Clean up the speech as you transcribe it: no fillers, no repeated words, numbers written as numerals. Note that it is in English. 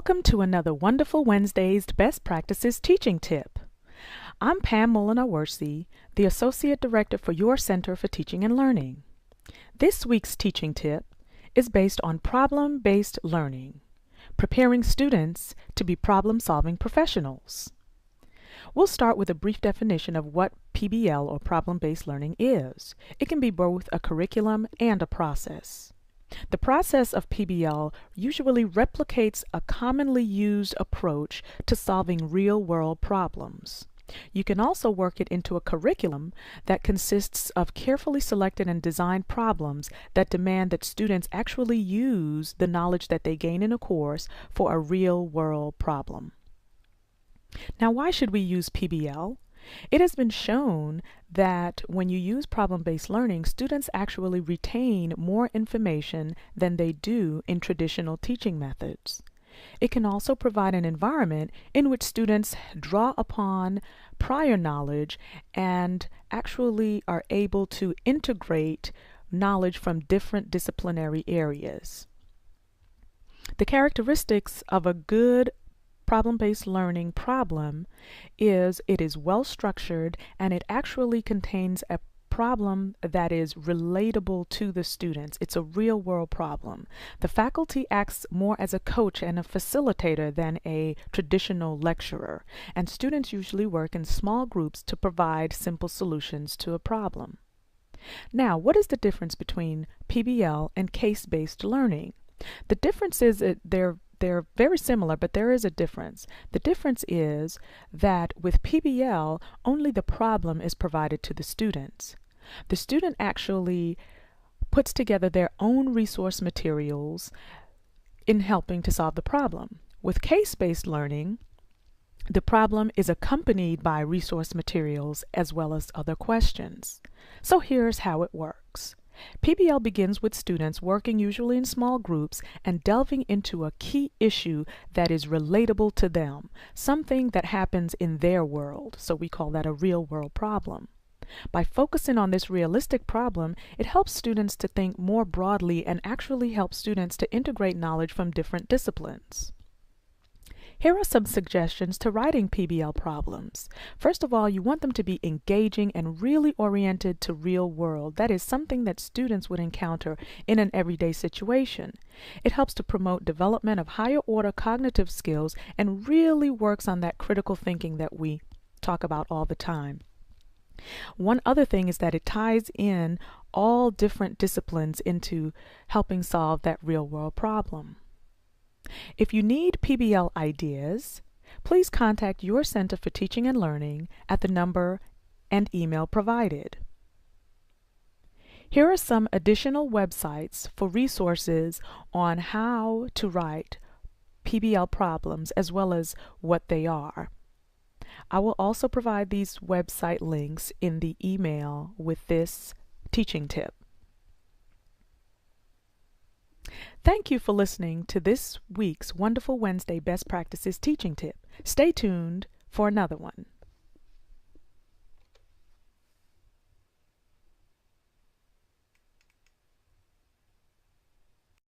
Welcome to another Wonderful Wednesday's Best Practices Teaching Tip. I'm Pam Molina-Worsey, the Associate Director for your Center for Teaching and Learning. This week's teaching tip is based on problem-based learning, preparing students to be problem-solving professionals. We'll start with a brief definition of what PBL or problem-based learning is. It can be both a curriculum and a process. The process of PBL usually replicates a commonly used approach to solving real-world problems. You can also work it into a curriculum that consists of carefully selected and designed problems that demand that students actually use the knowledge that they gain in a course for a real-world problem. Now, why should we use PBL? It has been shown that when you use problem-based learning, students actually retain more information than they do in traditional teaching methods. It can also provide an environment in which students draw upon prior knowledge and actually are able to integrate knowledge from different disciplinary areas. The characteristics of a good problem-based learning problem is it is well structured and it actually contains a problem that is relatable to the students. It's a real-world problem. The faculty acts more as a coach and a facilitator than a traditional lecturer, and students usually work in small groups to provide simple solutions to a problem. Now, what is the difference between PBL and case-based learning? The difference is that they're very similar, but there is a difference. The difference is that with PBL, only the problem is provided to the students. The student actually puts together their own resource materials in helping to solve the problem. With case-based learning, the problem is accompanied by resource materials as well as other questions. So here's how it works. PBL begins with students working usually in small groups and delving into a key issue that is relatable to them, something that happens in their world, so we call that a real-world problem. By focusing on this realistic problem, it helps students to think more broadly and actually helps students to integrate knowledge from different disciplines. Here are some suggestions to writing PBL problems. First of all, you want them to be engaging and really oriented to real world. That is something that students would encounter in an everyday situation. It helps to promote development of higher order cognitive skills and really works on that critical thinking that we talk about all the time. One other thing is that it ties in all different disciplines into helping solve that real world problem. If you need PBL ideas, please contact your Center for Teaching and Learning at the number and email provided. Here are some additional websites for resources on how to write PBL problems as well as what they are. I will also provide these website links in the email with this teaching tip. Thank you for listening to this week's Wonderful Wednesday Best Practices Teaching Tip. Stay tuned for another one.